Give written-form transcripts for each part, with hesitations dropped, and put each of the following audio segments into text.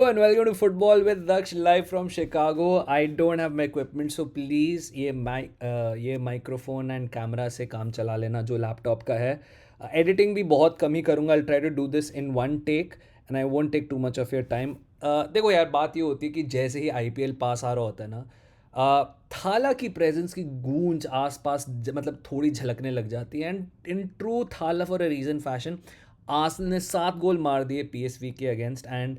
Hello and welcome to Football with Daksh live from Chicago. I don't have my equipment, so please ये microphone and camera से काम चला लेना जो laptop का है. एडिटिंग भी बहुत कम ही करूँगा. I'll try to do this in one take and I won't take too much of your time. देखो यार, बात ये होती है कि जैसे ही आईपीएल पास आ रहा होता है ना, थाला की प्रेजेंस की गूंज आसपास मतलब थोड़ी झलकने लग जाती है. एंड इन ट्रू थाला for a reason fashion, Arsenal ने 7 गोल मार दिए पीएसवी के अगेंस्ट. एंड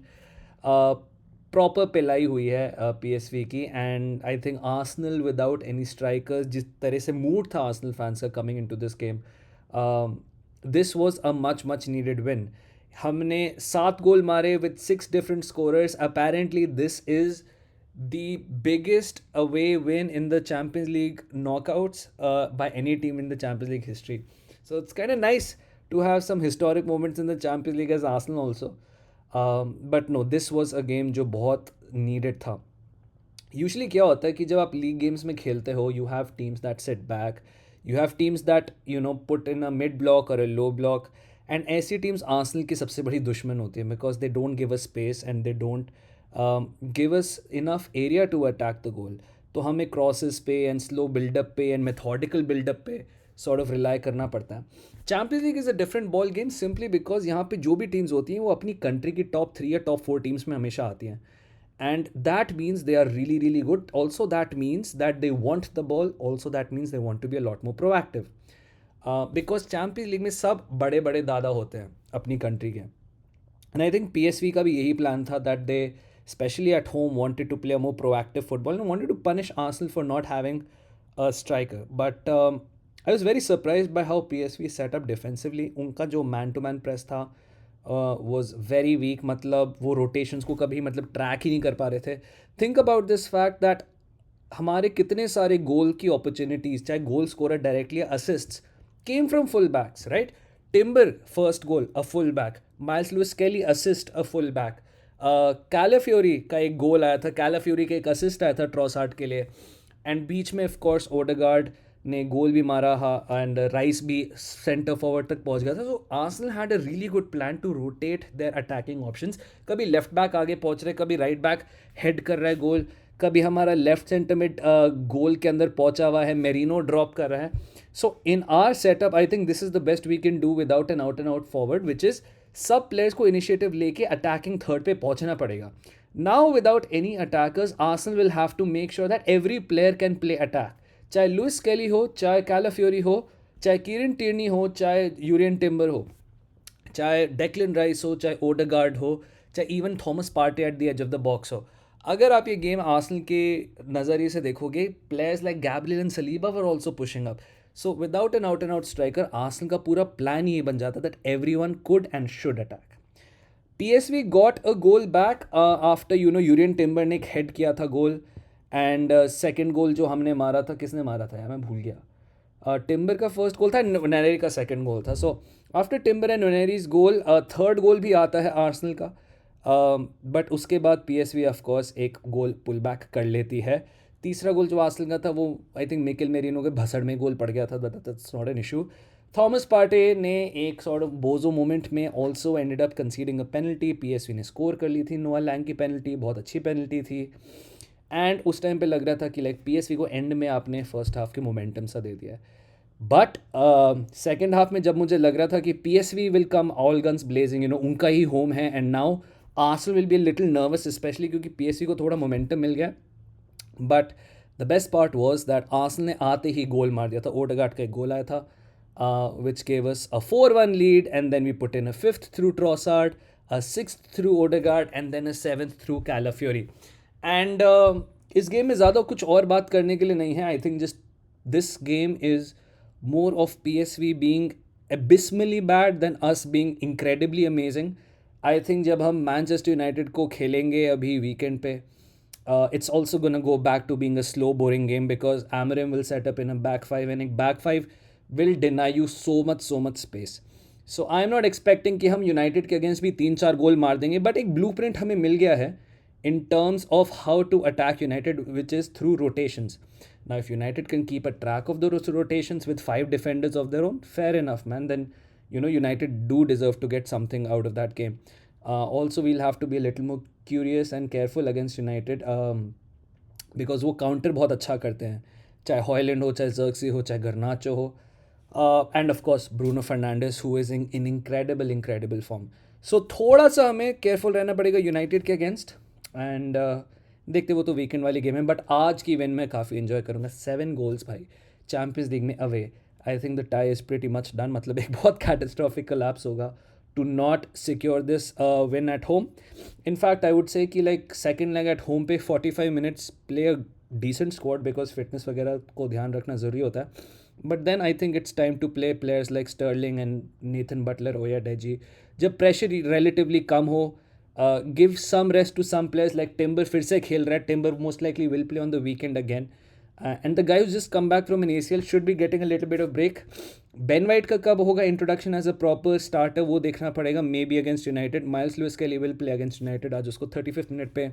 प्रॉपर पिलाई हुई है पीएसवी की. And I think Arsenal without any strikers, जिस तरह से मूड था आर्सेनल फैंस का coming into this game, this was a much much needed win. हमने 7 गोल मारे with 6 different scorers. Apparently this is the biggest away win in the Champions League knockouts by any team in the Champions League history. So it's kind of nice to have some historic moments in the Champions League as Arsenal also. But no, this was a game जो बहुत needed था. Usually क्या होता है कि जब आप league games में खेलते हो, you have teams that set back, you have teams that put in a mid block और अ लो ब्लॉक. एंड ऐसी टीम्स आर्सेनल की सबसे बड़ी दुश्मन होती है because they don't give a space and they don't give us enough area to attack the goal. तो हमें क्रॉसेस पे एंड स्लो बिल्डअप पे एंड मेथोडिकल बिल्डअप पे सॉर्ट ऑफ रिलाई करना पड़ता है. Champions league is a different ball game simply because यहाँ पे जो भी टीम्स होती हैं वो अपनी कंट्री की टॉप 3 या टॉप 4 टीम्स में हमेशा आती हैं. And that means they are really really good. Also that means that they want the ball. Also that means they want to be a lot more proactive. Because champions league में सब बड़े बड़े दादा होते हैं अपनी कंट्री के. And I think PSV का भी यही प्लान था that they specially at home wanted to play a more proactive football and wanted to punish Arsenal for not having a striker. But I was very surprised by how PSV setup defensively. उनका जो man to man press था was very weak. मतलब वो rotations को कभी मतलब track ही नहीं कर पा रहे थे. Think about this fact that हमारे कितने सारे गोल की अपॉर्चुनिटीज, चाहे goal scorer directly assists, came from full backs, right? Timber first goal a full back, Miles Lewis Skelly assist a full back, Calafiori का एक गोल आया था, कैलाफ्योरी का एक असिस्ट आया था ट्रॉसार्ड के लिए. एंड बीच में ऑफ कोर्स ओडेगार्ड ने गोल भी मारा हा एंड राइस भी सेंटर फॉरवर्ड तक पहुंच गया था. So Arsenal had a really good plan to rotate their attacking options. कभी लेफ्ट बैक आगे पहुंच रहे, कभी राइट बैक हेड कर रहा है गोल, कभी हमारा लेफ्ट सेंटर मिड गोल के अंदर पहुंचा हुआ है, मेरिनो ड्रॉप कर रहा है. So in our setup I think this is the best we can do without an out and out forward, which is सब प्लेयर्स को इनिशिएटिव लेके अटैकिंग थर्ड पे पहुंचना पड़ेगा. Now without any attackers Arsenal will have to make sure that every player can play attack. चाहे Lewis Kelly हो, चाहे Calafiori हो, चाहे कीरन टिर्नी हो, चाहे यूरियन टिम्बर हो, चाहे डेक्लन राइस हो, चाहे ओडेगार्ड हो, चाहे even Thomas Partey at the edge of the box हो. अगर आप ये गेम आर्सेनल के नज़रिए से देखोगे, players like Gabriel and Saliba were also pushing up. So without an out striker Arsenal का पूरा प्लान ये बन जाता that every one could and should attack. PSV got a goal back after यूरियन timber ने एक हेड किया था गोल. And second गोल जो हमने मारा था, किसने मारा था यार, मैं भूल गया. टिम्बर का फर्स्ट गोल था, ननेरी का सेकंड गोल था. So after Timber and Nwaneri's goal third goal भी आता है आर्सेनल का. बट उसके बाद पीएसवी ऑफ कोर्स एक गोल पुल बैक कर लेती है. तीसरा गोल जो आर्सेनल का था वो आई थिंक मिकेल मेरिनो के भसड़ में गोल पड़ गया था, but that's not an issue. Thomas Partey ने एक सॉर्ट ऑफ बोजो मोमेंट में also ended up conceding a penalty. PSV ने स्कोर कर ली थी. नोआ लैंग की पेनल्टी बहुत अच्छी पेनल्टी थी. एंड उस टाइम पे लग रहा था कि लाइक पीएसवी को एंड में आपने फर्स्ट हाफ के मोमेंटम सा दे दिया है. बट सेकेंड हाफ में जब मुझे लग रहा था कि PSV will come all guns blazing, उनका ही होम है, and now Arsenal will be little nervous specially क्योंकि पीएसवी को थोड़ा मोमेंटम मिल गया. But the best part was that Arsenal ने आते ही गोल मार दिया था. ओडेगार्ड का एक गोल आया था which gave us a 4-1 lead, and then we put in a fifth through Trossard, a sixth through Odegaard, and then a seventh through Calafiori. And इस गेम में ज़्यादा कुछ और बात करने के लिए नहीं है. I think just this game is more of PSV being abysmally bad than us being incredibly amazing. I think जब हम मैनचेस्टर यूनाइटेड को खेलेंगे अभी वीकेंड पे, it's also going to go back to being a slow boring game because Amarim will set up in a back five and a back five will deny you so much space. So I'm not expecting कि हम United के against भी 3-4 गोल मार देंगे, but एक blueprint हमें मिल गया है in terms of how to attack United, which is through rotations. Now, if United can keep a track of those rotations with 5 defenders of their own, fair enough, man. Then United do deserve to get something out of that game. Also, we'll have to be a little more curious and careful against United, because वो counter बहुत अच्छा करते हैं, चाहे Højlund हो, चाहे जर्क्सी हो, चाहे गर्नाचो हो, and of course Bruno Fernandes who is in incredible form. सो थोड़ा सा हमें केयरफुल रहना पड़ेगा यूनाइटेड के अगेंस्ट. एंड देखते वो तो वीकेंड वाली गेम है, बट आज की इवेंट में काफ़ी इन्जॉय करूँगा. 7 गोल्स भाई चैम्पियंस लीग में away. I think the tie is pretty much done. मतलब एक बहुत कैटास्ट्रॉफिक कोलैप्स होगा to not secure this win at home. In fact, I would say कि like second leg at home पे 45 minutes play a decent squad because fitness वगैरह को ध्यान रखना ज़रूरी होता है. But then I think it's time to play players like Sterling and Nathan Butler, Oya Deji. जब pressure relatively कम हो, give some rest to some players like Timber फिर से खेल रहा है. Timber most likely will play on the weekend again. And the guy who's just come back from an ACL should be getting a little bit of break. Ben White का कब होगा introduction as a proper starter वो देखना पड़ेगा. Maybe against United. Miles Lewis के लिए will play against United. आज उसको 35th मिनट पे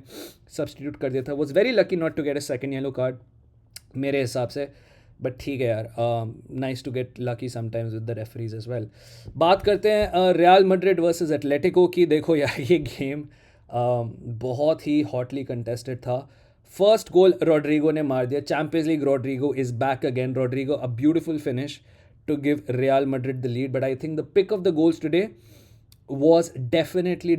सब्सटीट्यूट कर दिया था. Was very lucky not to get a second yellow card मेरे हिसाब से. बट ठीक है यार, nice to get lucky sometimes with the referees as well. बात करते हैं रियल मैड्रिड वर्सेस एटलेटिको की. देखो यार ये गेम बहुत ही हॉटली कंटेस्टेड था. फर्स्ट गोल रॉड्रिगो ने मार दिया. Champions League Rodrygo is back again. Rodrygo a beautiful finish to give Real Madrid the lead. But I think the pick of the goals today was definitely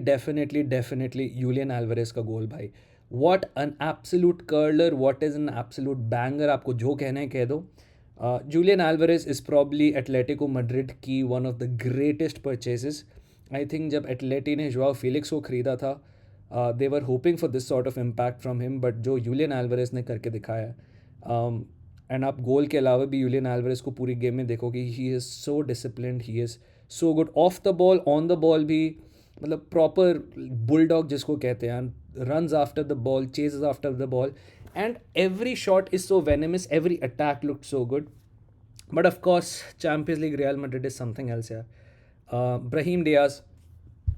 Julian Alvarez का गोल भाई. What an absolute curler, what is an absolute banger. आपको जो कहना है कह दो. Julian Alvarez is probably Atletico Madrid की one of the greatest purchases. I think जब एटलेटी ने जोआओ फिलिक्स को खरीदा था, they were hoping for this sort of impact from him, but जो Julian Alvarez ने करके दिखाया, एंड आप गोल के अलावा भी यूलियन एल्वारेज को पूरी गेम में देखोगे. He is so disciplined, he is so good off the ball, on the ball भी. मतलब प्रॉपर बुलडॉग जिसको कहते हैं. Runs after the ball, chases after the ball, and every shot is so venomous, every attack looked so good. But of course Champions League Real Madrid is something else यार. Brahim Diaz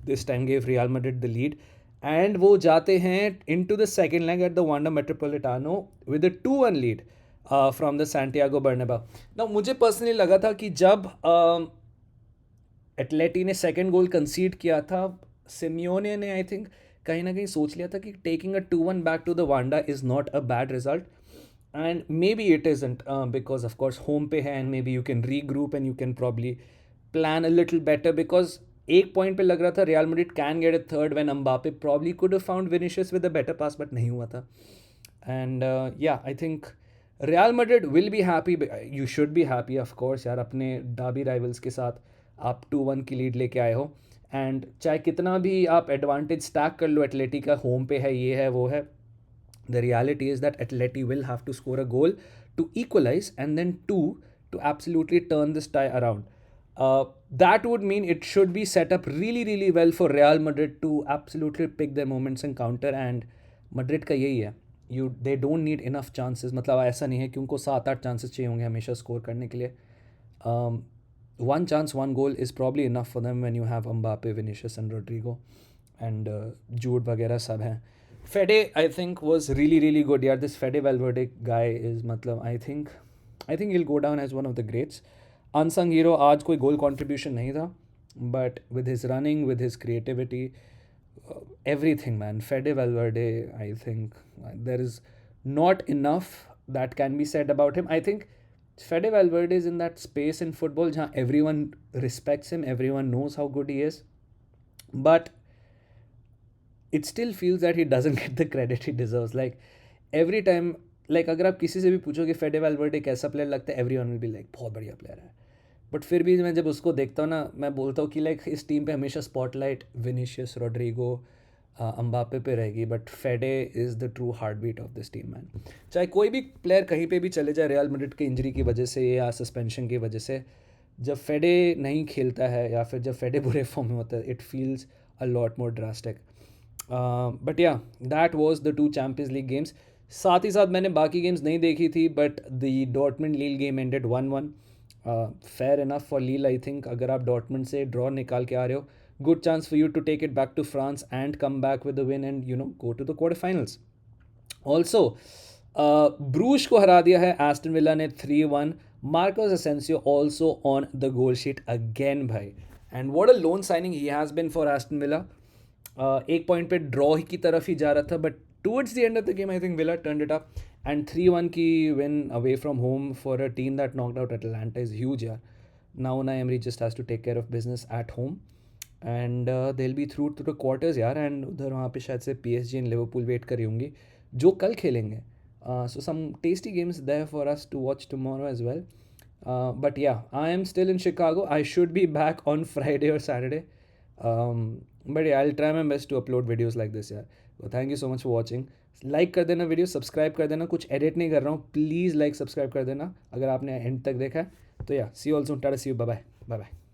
this time gave Real Madrid the lead, and वो जाते हैं into the second leg at the Wanda Metropolitano with a 2-1 lead from the Santiago Bernabeu. ना मुझे personally लगा था कि जब एटलेटी ने सेकंड गोल कंसीड किया था, सिमियोने ने आई थिंक कहीं ना कहीं सोच लिया था कि taking a 2-1 back to the Wanda is not a bad result. And maybe it isn't, because of course home पे है, and maybe you can regroup and you can probably plan a little better. Because एक point पे लग रहा था Real Madrid can get a third when Mbappe probably could have found Vinicius with a better pass, but नहीं हुआ था. And या I think real Madrid will be happy. You should be happy of course यार. अपने डाबी rivals के साथ आप 2-1 की लीड लेके आए हो, एंड चाहे कितना भी आप एडवांटेज स्टैक कर लो एटलेटी का, होम पे है, ये है वो है, the reality is that Atleti will have to score a goal to equalise and then to absolutely turn this tie around. That would mean it should be set up really well for Real Madrid to absolutely pick their moments and counter. And Madrid का यही है, they don't need enough chances. मतलब ऐसा नहीं है कि उनको 7-8 chances चाहिए होंगे हमेशा स्कोर करने के लिए. One chance, one goal is probably enough for them when you have Mbappe, Vinicius and Rodrigo and Jude वगैरह सब हैं. Fede I think was really good यार. This Fede Valverde guy is मतलब I think he'll go down as one of the greats. Unsung hero. आज कोई गोल contribution नहीं था, but with his running, with his creativity, everything man, Fede Valverde, I think there is not enough that can be said about him. I think Fede Valverde is in that space in football जहाँ everyone respects him, everyone knows how good he is, but it still feels that he doesn't get the credit he deserves. Like every time, like अगर आप किसी से भी पूछोगे फेडे वैल्वर्डे कैसा player लगता है, एवरीवन विल बी लाइक बहुत बढ़िया प्लेयर है. बट फिर भी मैं जब उसको देखता हूँ ना, मैं बोलता हूँ कि लाइक इस टीम पे हमेशा स्पॉटलाइट विनीशियस, रोड्रिगो, अम्बापे पे रहेगी, but Fede is the true heartbeat of this team man. चाहे कोई भी प्लेयर कहीं पे भी चले जाए रियल मैड्रिड की इंजरी की वजह से या सस्पेंशन की वजह से, जब फेडे नहीं खेलता है या फिर जब फेडे बुरे फॉर्म में होता है, it feels a lot more drastic. But yeah that was the 2 Champions League games. साथ ही साथ मैंने बाकी गेम्स नहीं देखी थी, but the Dortmund Lille game ended 1-1. Fair enough for Lille. I think अगर आप डॉर्टमंड से ड्रॉ निकाल के आ रहे हो, good chance for you to take it back to France and come back with the win and you know go to the quarter finals. Also Bruges को हरा दिया है एस्टन विला ने 3-1. Marcos Asensio also on the goal sheet again भाई, and what a loan signing he has been for Aston Villa. एक point पे draw की तरफ ही जा रहा था, but towards the end of the game I think villa turned it up, and 3-1 की win away from home for a team that knocked out Atlanta is huge यार. Now Unai Emery just has to take care of business at home, and they'll be through to the quarters यार, and उधर वहाँ पे शायद से PSG and Liverpool wait कर रही होंगी जो कल खेलेंगे. So some tasty games there for us to watch tomorrow as well. But yeah, I am still in Chicago. I should be back on Friday or Saturday. But yeah, I'll try my best to upload videos like this यार. So thank you so much for watching. Like कर देना video, subscribe कर देना. कुछ edit नहीं कर रहा हूँ, प्लीज़ लाइक सब्सक्राइब कर देना अगर आपने एंड तक देखा है. तो या सी ऑल्सो, टाटा, see you, bye bye bye bye.